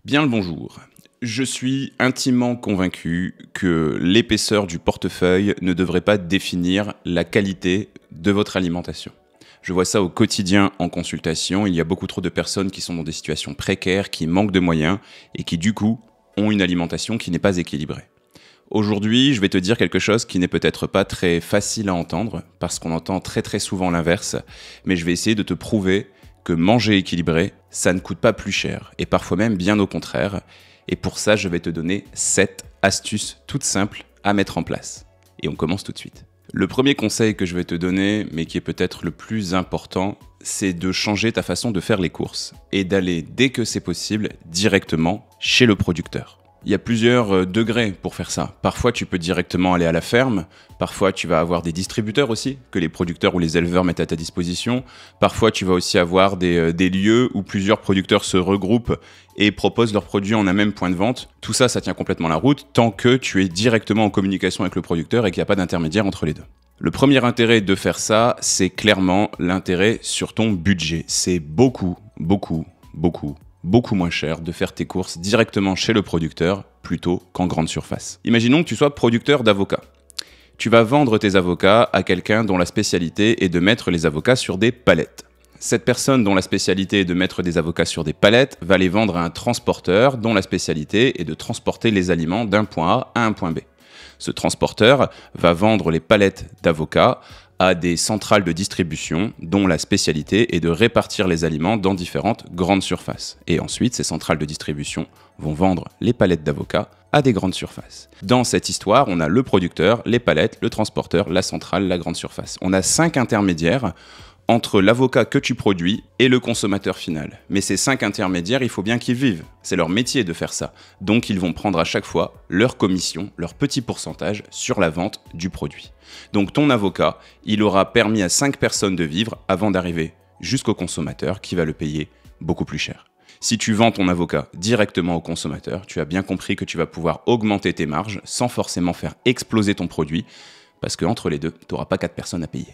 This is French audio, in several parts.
Bien le bonjour. Je suis intimement convaincu que l'épaisseur du portefeuille ne devrait pas définir la qualité de votre alimentation. Je vois ça au quotidien en consultation. Il y a beaucoup trop de personnes qui sont dans des situations précaires, qui manquent de moyens et qui, du coup, ont une alimentation qui n'est pas équilibrée. Aujourd'hui, je vais te dire quelque chose qui n'est peut-être pas très facile à entendre, parce qu'on entend très souvent l'inverse, mais je vais essayer de te prouver que manger équilibré, ça ne coûte pas plus cher, et parfois même bien au contraire. Et pour ça, je vais te donner 7 astuces toutes simples à mettre en place. Et on commence tout de suite. Le premier conseil que je vais te donner, mais qui est peut-être le plus important, c'est de changer ta façon de faire les courses et d'aller, dès que c'est possible, directement chez le producteur. Il y a plusieurs degrés pour faire ça. Parfois, tu peux directement aller à la ferme. Parfois, tu vas avoir des distributeurs aussi, que les producteurs ou les éleveurs mettent à ta disposition. Parfois, tu vas aussi avoir des lieux où plusieurs producteurs se regroupent et proposent leurs produits en un même point de vente. Tout ça, ça tient complètement la route tant que tu es directement en communication avec le producteur et qu'il n'y a pas d'intermédiaire entre les deux. Le premier intérêt de faire ça, c'est clairement l'intérêt sur ton budget. C'est beaucoup moins cher de faire tes courses directement chez le producteur plutôt qu'en grande surface. Imaginons que tu sois producteur d'avocats. Tu vas vendre tes avocats à quelqu'un dont la spécialité est de mettre les avocats sur des palettes. Cette personne dont la spécialité est de mettre des avocats sur des palettes va les vendre à un transporteur dont la spécialité est de transporter les aliments d'un point A à un point B. Ce transporteur va vendre les palettes d'avocats à des centrales de distribution dont la spécialité est de répartir les aliments dans différentes grandes surfaces. Et ensuite, ces centrales de distribution vont vendre les palettes d'avocats à des grandes surfaces. Dans cette histoire, on a le producteur, les palettes, le transporteur, la centrale, la grande surface. On a 5 intermédiaires entre l'avocat que tu produis et le consommateur final. Mais ces 5 intermédiaires, il faut bien qu'ils vivent. C'est leur métier de faire ça. Donc ils vont prendre à chaque fois leur commission, leur petit pourcentage sur la vente du produit. Donc ton avocat, il aura permis à 5 personnes de vivre avant d'arriver jusqu'au consommateur qui va le payer beaucoup plus cher. Si tu vends ton avocat directement au consommateur, tu as bien compris que tu vas pouvoir augmenter tes marges sans forcément faire exploser ton produit parce qu'entre les deux, tu n'auras pas 4 personnes à payer.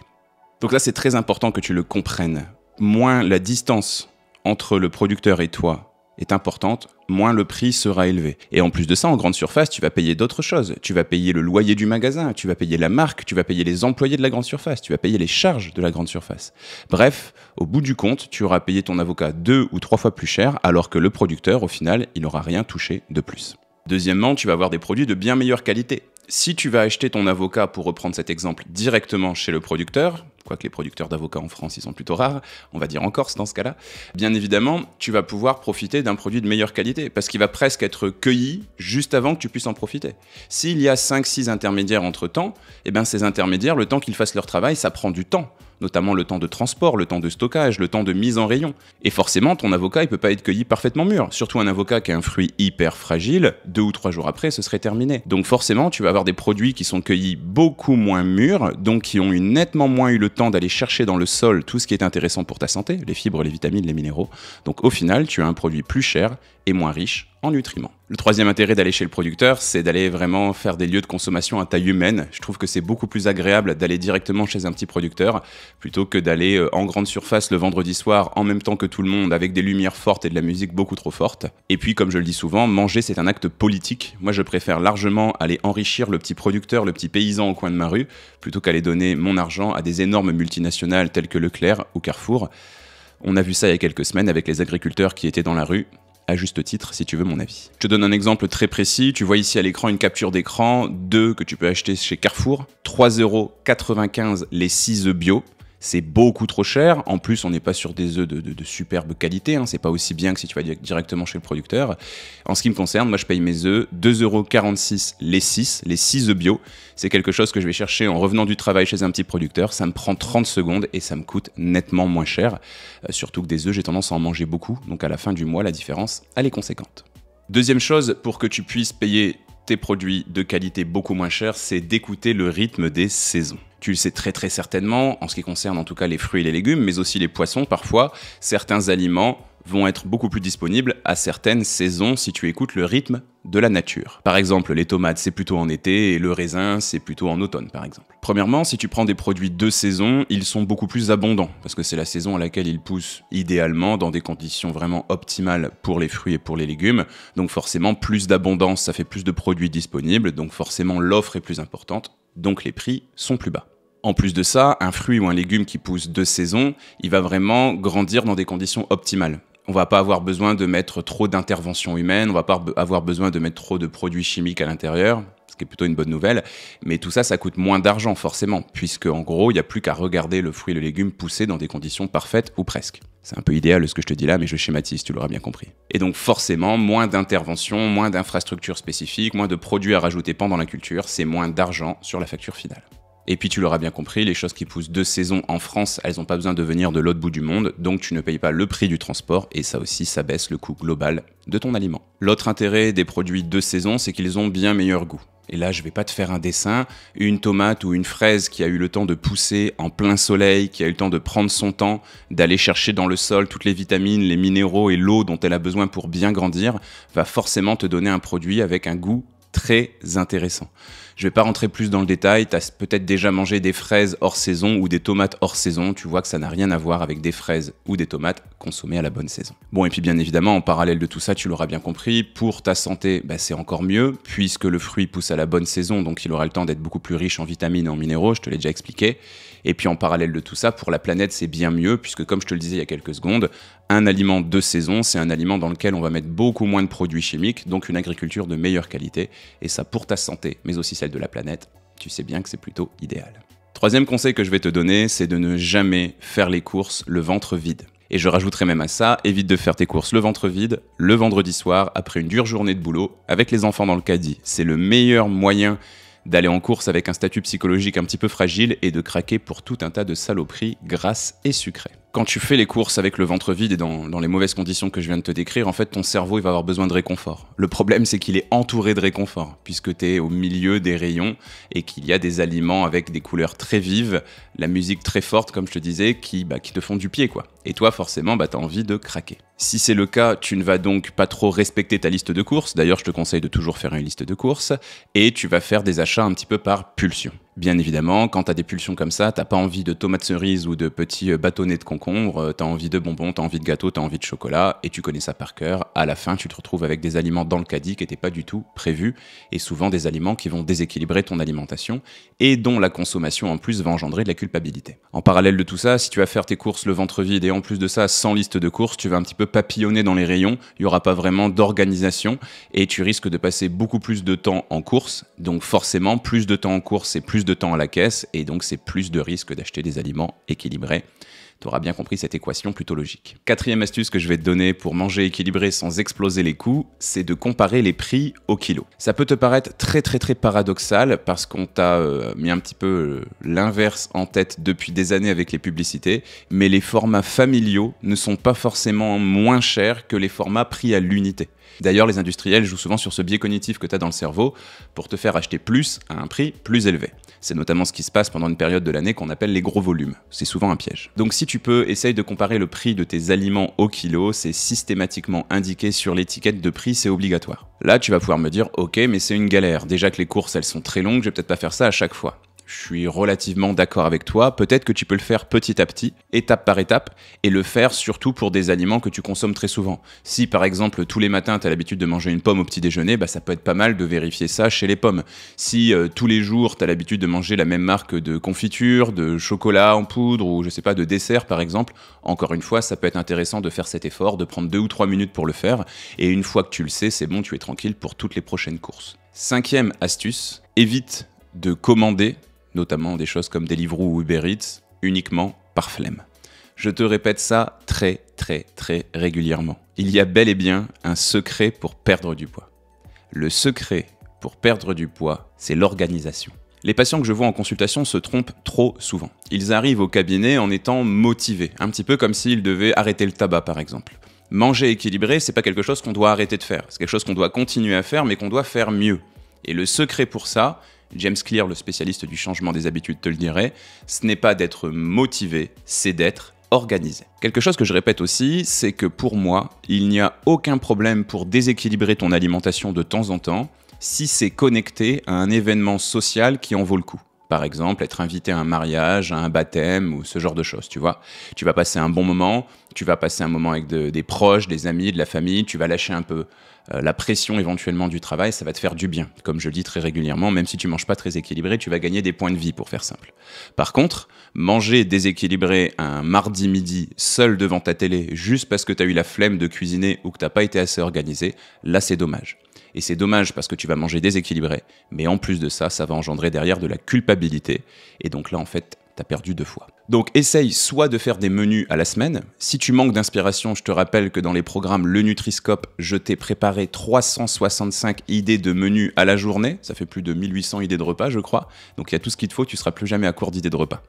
Donc là, c'est très important que tu le comprennes. Moins la distance entre le producteur et toi est importante, moins le prix sera élevé. Et en plus de ça, en grande surface, tu vas payer d'autres choses. Tu vas payer le loyer du magasin, tu vas payer la marque, tu vas payer les employés de la grande surface, tu vas payer les charges de la grande surface. Bref, au bout du compte, tu auras payé ton avocat 2 ou 3 fois plus cher, alors que le producteur, au final, il n'aura rien touché de plus. Deuxièmement, tu vas avoir des produits de bien meilleure qualité. Si tu vas acheter ton avocat, pour reprendre cet exemple, directement chez le producteur, quoique les producteurs d'avocats en France, ils sont plutôt rares, on va dire en Corse dans ce cas-là, bien évidemment, tu vas pouvoir profiter d'un produit de meilleure qualité, parce qu'il va presque être cueilli juste avant que tu puisses en profiter. S'il y a 5-6 intermédiaires entre-temps, eh ben ces intermédiaires, le temps qu'ils fassent leur travail, ça prend du temps. Notamment le temps de transport, le temps de stockage, le temps de mise en rayon. Et forcément, ton avocat, il peut pas être cueilli parfaitement mûr. Surtout un avocat qui a un fruit hyper fragile, 2 ou 3 jours après, ce serait terminé. Donc forcément, tu vas avoir des produits qui sont cueillis beaucoup moins mûrs, donc qui ont nettement moins eu le temps d'aller chercher dans le sol tout ce qui est intéressant pour ta santé, les fibres, les vitamines, les minéraux. Donc au final, tu as un produit plus cher et moins riche en nutriments. Le troisième intérêt d'aller chez le producteur, c'est d'aller vraiment faire des lieux de consommation à taille humaine. Je trouve que c'est beaucoup plus agréable d'aller directement chez un petit producteur plutôt que d'aller en grande surface le vendredi soir en même temps que tout le monde avec des lumières fortes et de la musique beaucoup trop forte. Et puis, comme je le dis souvent, manger, c'est un acte politique. Moi, je préfère largement aller enrichir le petit producteur, le petit paysan au coin de ma rue, plutôt qu'aller donner mon argent à des énormes multinationales telles que Leclerc ou Carrefour. On a vu ça il y a quelques semaines avec les agriculteurs qui étaient dans la rue. À juste titre, si tu veux mon avis. Je te donne un exemple très précis. Tu vois ici à l'écran une capture d'écran d'œufs que tu peux acheter chez Carrefour. 3,95 € les 6 œufs bio. C'est beaucoup trop cher. En plus, on n'est pas sur des œufs de superbe qualité. C'est pas aussi bien que si tu vas directement chez le producteur. En ce qui me concerne, moi, je paye mes œufs 2,46 € les 6 œufs bio. C'est quelque chose que je vais chercher en revenant du travail chez un petit producteur. Ça me prend 30 secondes et ça me coûte nettement moins cher. Surtout que des œufs, j'ai tendance à en manger beaucoup. Donc à la fin du mois, la différence, elle est conséquente. Deuxième chose, pour que tu puisses payer tes produits de qualité beaucoup moins cher, c'est d'écouter le rythme des saisons. Tu le sais très certainement, en ce qui concerne en tout cas les fruits et les légumes, mais aussi les poissons parfois, certains aliments vont être beaucoup plus disponibles à certaines saisons si tu écoutes le rythme de la nature. Par exemple, les tomates, c'est plutôt en été et le raisin, c'est plutôt en automne, par exemple. Premièrement, si tu prends des produits de saison, ils sont beaucoup plus abondants parce que c'est la saison à laquelle ils poussent idéalement dans des conditions vraiment optimales pour les fruits et pour les légumes. Donc forcément, plus d'abondance, ça fait plus de produits disponibles, donc forcément l'offre est plus importante, donc les prix sont plus bas. En plus de ça, un fruit ou un légume qui pousse de saison, il va vraiment grandir dans des conditions optimales. On va pas avoir besoin de mettre trop d'interventions humaines, on va pas avoir besoin de mettre trop de produits chimiques à l'intérieur, ce qui est plutôt une bonne nouvelle, mais tout ça, ça coûte moins d'argent forcément, puisque en gros, il n'y a plus qu'à regarder le fruit et le légume pousser dans des conditions parfaites ou presque. C'est un peu idéal ce que je te dis là, mais je schématise, tu l'auras bien compris. Et donc forcément, moins d'interventions, moins d'infrastructures spécifiques, moins de produits à rajouter pendant la culture, c'est moins d'argent sur la facture finale. Et puis tu l'auras bien compris, les choses qui poussent de saison en France, elles n'ont pas besoin de venir de l'autre bout du monde, donc tu ne payes pas le prix du transport, et ça aussi, ça baisse le coût global de ton aliment. L'autre intérêt des produits de saison, c'est qu'ils ont bien meilleur goût. Et là, je vais pas te faire un dessin, une tomate ou une fraise qui a eu le temps de pousser en plein soleil, qui a eu le temps de prendre son temps, d'aller chercher dans le sol toutes les vitamines, les minéraux et l'eau dont elle a besoin pour bien grandir, va forcément te donner un produit avec un goût très intéressant. Je vais pas rentrer plus dans le détail, tu as peut-être déjà mangé des fraises hors saison ou des tomates hors saison, tu vois que ça n'a rien à voir avec des fraises ou des tomates consommées à la bonne saison. Bon, et puis bien évidemment, en parallèle de tout ça, tu l'auras bien compris, pour ta santé, c'est encore mieux, puisque le fruit pousse à la bonne saison, donc il aura le temps d'être beaucoup plus riche en vitamines et en minéraux, je te l'ai déjà expliqué. Et puis en parallèle de tout ça, pour la planète, c'est bien mieux, puisque comme je te le disais il y a quelques secondes, un aliment de saison, c'est un aliment dans lequel on va mettre beaucoup moins de produits chimiques, donc une agriculture de meilleure qualité, et ça pour ta santé, mais aussi celle de la planète, tu sais bien que c'est plutôt idéal. Troisième conseil que je vais te donner, c'est de ne jamais faire les courses le ventre vide. Et je rajouterai même à ça, évite de faire tes courses le ventre vide, le vendredi soir, après une dure journée de boulot, avec les enfants dans le caddie. C'est le meilleur moyen d'aller en course avec un statut psychologique un petit peu fragile et de craquer pour tout un tas de saloperies grasses et sucrées. Quand tu fais les courses avec le ventre vide et dans les mauvaises conditions que je viens de te décrire, en fait, ton cerveau il va avoir besoin de réconfort. Le problème, c'est qu'il est entouré de réconfort, puisque tu es au milieu des rayons et qu'il y a des aliments avec des couleurs très vives, la musique très forte, comme je te disais, qui te font du pied, quoi. Et toi, forcément, tu as envie de craquer. Si c'est le cas, tu ne vas donc pas trop respecter ta liste de courses. D'ailleurs, je te conseille de toujours faire une liste de courses. Et tu vas faire des achats un petit peu par pulsion. Bien évidemment, quand tu as des pulsions comme ça, t'as pas envie de tomates cerises ou de petits bâtonnets de concombre, tu as envie de bonbons, tu as envie de gâteaux, tu as envie de chocolat, et tu connais ça par cœur. À la fin, tu te retrouves avec des aliments dans le caddie qui n'étaient pas du tout prévus, et souvent des aliments qui vont déséquilibrer ton alimentation, et dont la consommation en plus va engendrer de la culpabilité. En parallèle de tout ça, si tu vas faire tes courses le ventre vide, et en plus de ça, sans liste de courses, tu vas un petit peu papillonner dans les rayons, il n'y aura pas vraiment d'organisation, et tu risques de passer beaucoup plus de temps en course, donc forcément, plus de temps en course, c'est plus de temps à la caisse, et donc c'est plus de risque d'acheter des aliments équilibrés. Tu auras bien compris cette équation plutôt logique. Quatrième astuce que je vais te donner pour manger équilibré sans exploser les coûts, c'est de comparer les prix au kilo. Ça peut te paraître très paradoxal parce qu'on t'a mis un petit peu l'inverse en tête depuis des années avec les publicités, mais les formats familiaux ne sont pas forcément moins chers que les formats pris à l'unité. D'ailleurs, les industriels jouent souvent sur ce biais cognitif que tu as dans le cerveau pour te faire acheter plus à un prix plus élevé. C'est notamment ce qui se passe pendant une période de l'année qu'on appelle les gros volumes. C'est souvent un piège. Donc si tu peux, essaye de comparer le prix de tes aliments au kilo, c'est systématiquement indiqué sur l'étiquette de prix, c'est obligatoire. Là, tu vas pouvoir me dire, ok, mais c'est une galère. Déjà que les courses, elles sont très longues, je vais peut-être pas faire ça à chaque fois. Je suis relativement d'accord avec toi, peut-être que tu peux le faire petit à petit, étape par étape, et le faire surtout pour des aliments que tu consommes très souvent. Si par exemple tous les matins tu as l'habitude de manger une pomme au petit déjeuner, ça peut être pas mal de vérifier ça chez les pommes. Si tous les jours tu as l'habitude de manger la même marque de confiture, de chocolat en poudre ou je sais pas de dessert par exemple, encore une fois ça peut être intéressant de faire cet effort, de prendre 2 ou 3 minutes pour le faire, et une fois que tu le sais, c'est bon, tu es tranquille pour toutes les prochaines courses. Cinquième astuce, évite de commander notamment des choses comme Deliveroo ou Uber Eats, uniquement par flemme. Je te répète ça très régulièrement. Il y a bel et bien un secret pour perdre du poids. Le secret pour perdre du poids, c'est l'organisation. Les patients que je vois en consultation se trompent trop souvent. Ils arrivent au cabinet en étant motivés, un petit peu comme s'ils devaient arrêter le tabac par exemple. Manger équilibré, c'est pas quelque chose qu'on doit arrêter de faire, c'est quelque chose qu'on doit continuer à faire mais qu'on doit faire mieux. Et le secret pour ça, James Clear, le spécialiste du changement des habitudes, te le dirait, ce n'est pas d'être motivé, c'est d'être organisé. Quelque chose que je répète aussi, c'est que pour moi, il n'y a aucun problème pour déséquilibrer ton alimentation de temps en temps si c'est connecté à un événement social qui en vaut le coup. Par exemple, être invité à un mariage, à un baptême ou ce genre de choses, tu vois. Tu vas passer un bon moment, tu vas passer un moment avec des proches, des amis, de la famille, tu vas lâcher un peu la pression éventuellement du travail, ça va te faire du bien. Comme je le dis très régulièrement, même si tu manges pas très équilibré, tu vas gagner des points de vie pour faire simple. Par contre, manger déséquilibré un mardi midi seul devant ta télé juste parce que tu as eu la flemme de cuisiner ou que t'as pas été assez organisé, là c'est dommage. Et c'est dommage parce que tu vas manger déséquilibré, mais en plus de ça, ça va engendrer derrière de la culpabilité. Et donc là, en fait, t'as perdu 2 fois. Donc essaye soit de faire des menus à la semaine. Si tu manques d'inspiration, je te rappelle que dans les programmes Le Nutri-Scope, je t'ai préparé 365 idées de menus à la journée. Ça fait plus de 1800 idées de repas, je crois. Donc il y a tout ce qu'il te faut, tu seras plus jamais à court d'idées de repas.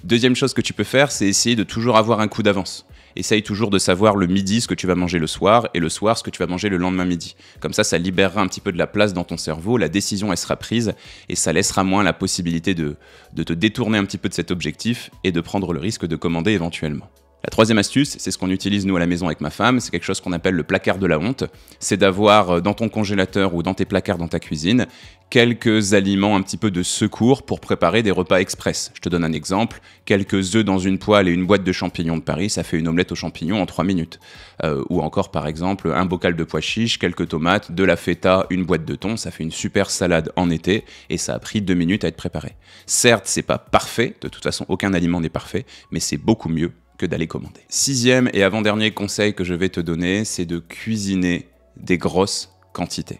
Deuxième chose que tu peux faire, c'est essayer de toujours avoir un coup d'avance. Essaye toujours de savoir le midi ce que tu vas manger le soir et le soir ce que tu vas manger le lendemain midi. Comme ça libérera un petit peu de la place dans ton cerveau, la décision elle sera prise et ça laissera moins la possibilité de te détourner un petit peu de cet objectif et de prendre le risque de commander éventuellement. La troisième astuce, c'est ce qu'on utilise nous à la maison avec ma femme, c'est quelque chose qu'on appelle le placard de la honte. C'est d'avoir dans ton congélateur ou dans tes placards dans ta cuisine quelques aliments un petit peu de secours pour préparer des repas express. Je te donne un exemple, quelques œufs dans une poêle et une boîte de champignons de Paris, ça fait une omelette aux champignons en 3 minutes. Ou encore par exemple un bocal de pois chiches, quelques tomates, de la feta, une boîte de thon, ça fait une super salade en été et ça a pris 2 minutes à être préparé. Certes, c'est pas parfait, de toute façon aucun aliment n'est parfait, mais c'est beaucoup mieux que d'aller commander. 6e et avant-dernier conseil que je vais te donner, c'est de cuisiner des grosses quantités.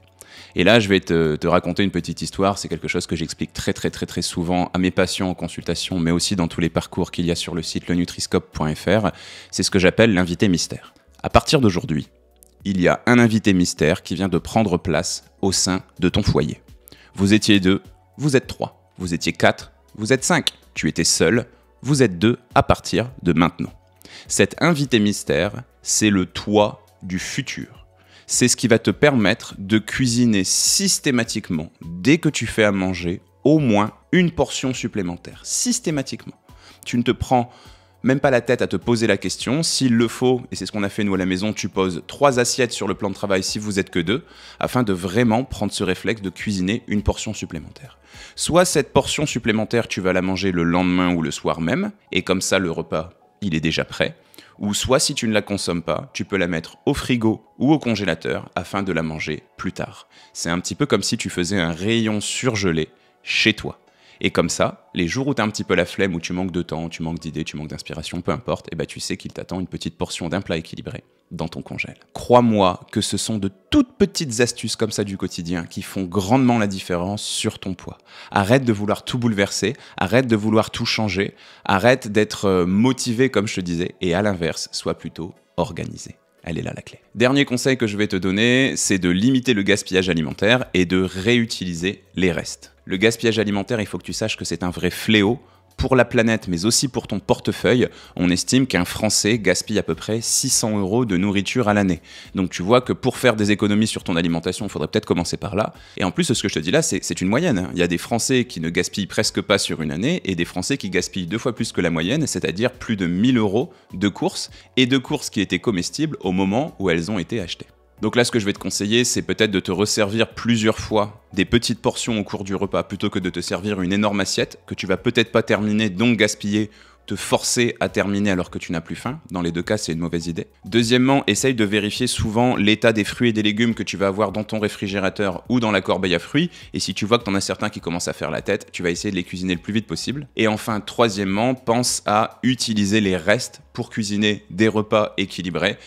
Et là, je vais te raconter une petite histoire, c'est quelque chose que j'explique très souvent à mes patients en consultation, mais aussi dans tous les parcours qu'il y a sur le site lenutriscope.fr, c'est ce que j'appelle l'invité mystère. À partir d'aujourd'hui, il y a un invité mystère qui vient de prendre place au sein de ton foyer. Vous étiez 2, vous êtes 3, vous étiez 4, vous êtes 5, tu étais seul, vous êtes 2 à partir de maintenant. Cet invité mystère, c'est le toi du futur. C'est ce qui va te permettre de cuisiner systématiquement, dès que tu fais à manger, au moins une portion supplémentaire. Systématiquement. Tu ne te prends même pas la tête à te poser la question. S'il le faut, et c'est ce qu'on a fait nous à la maison, tu poses 3 assiettes sur le plan de travail si vous êtes que 2, afin de vraiment prendre ce réflexe de cuisiner une portion supplémentaire. Soit cette portion supplémentaire, tu vas la manger le lendemain ou le soir même, et comme ça le repas, il est déjà prêt. Ou soit si tu ne la consommes pas, tu peux la mettre au frigo ou au congélateur afin de la manger plus tard. C'est un petit peu comme si tu faisais un rayon surgelé chez toi. Et comme ça, les jours où tu as un petit peu la flemme, où tu manques de temps, tu manques d'idées, tu manques d'inspiration, peu importe, et tu sais qu'il t'attend une petite portion d'un plat équilibré dans ton congèle. Crois-moi que ce sont de toutes petites astuces comme ça du quotidien qui font grandement la différence sur ton poids. Arrête de vouloir tout bouleverser, arrête de vouloir tout changer, arrête d'être motivé comme je te disais, et à l'inverse, sois plutôt organisé. Elle est là la clé. Dernier conseil que je vais te donner, c'est de limiter le gaspillage alimentaire et de réutiliser les restes. Le gaspillage alimentaire, il faut que tu saches que c'est un vrai fléau pour la planète, mais aussi pour ton portefeuille. On estime qu'un Français gaspille à peu près 600 € de nourriture à l'année. Donc tu vois que pour faire des économies sur ton alimentation, il faudrait peut-être commencer par là. Et en plus, ce que je te dis là, c'est une moyenne. Il y a des Français qui ne gaspillent presque pas sur une année et des Français qui gaspillent 2 fois plus que la moyenne, c'est-à-dire plus de 1 000 € de courses et de courses qui étaient comestibles au moment où elles ont été achetées. Donc là, ce que je vais te conseiller, c'est peut-être de te resservir plusieurs fois des petites portions au cours du repas plutôt que de te servir une énorme assiette que tu vas peut-être pas terminer, donc gaspiller, te forcer à terminer alors que tu n'as plus faim. Dans les 2 cas, c'est une mauvaise idée. Deuxièmement, essaye de vérifier souvent l'état des fruits et des légumes que tu vas avoir dans ton réfrigérateur ou dans la corbeille à fruits. Et si tu vois que tu en as certains qui commencent à faire la tête, tu vas essayer de les cuisiner le plus vite possible. Et enfin, troisièmement, pense à utiliser les restes pour cuisiner des repas équilibrés.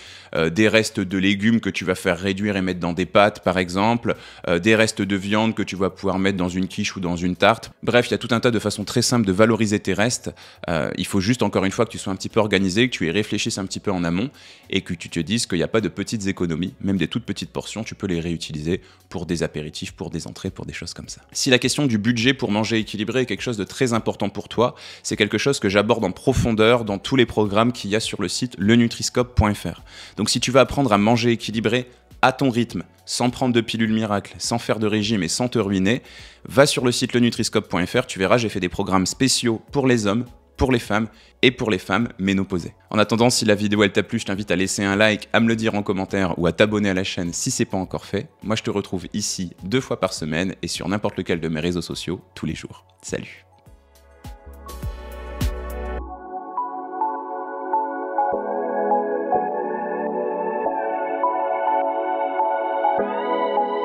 Des restes de légumes que tu vas faire réduire et mettre dans des pâtes par exemple, des restes de viande que tu vas pouvoir mettre dans une quiche ou dans une tarte. Bref, il y a tout un tas de façons très simples de valoriser tes restes. Il faut juste encore une fois que tu sois un petit peu organisé, que tu y réfléchisses un petit peu en amont et que tu te dises qu'il n'y a pas de petites économies, même des toutes petites portions, tu peux les réutiliser pour des apéritifs, pour des entrées, pour des choses comme ça. Si la question du budget pour manger équilibré est quelque chose de très important pour toi, c'est quelque chose que j'aborde en profondeur dans tous les programmes qu'il y a sur le site lenutriscope.fr. Donc si tu veux apprendre à manger équilibré à ton rythme, sans prendre de pilules miracles, sans faire de régime et sans te ruiner, va sur le site lenutriscope.fr, tu verras, j'ai fait des programmes spéciaux pour les hommes, pour les femmes et pour les femmes ménopausées. En attendant, si la vidéo elle t'a plu, je t'invite à laisser un like, à me le dire en commentaire ou à t'abonner à la chaîne si c'est pas encore fait. Moi je te retrouve ici 2 fois par semaine et sur n'importe lequel de mes réseaux sociaux tous les jours. Salut!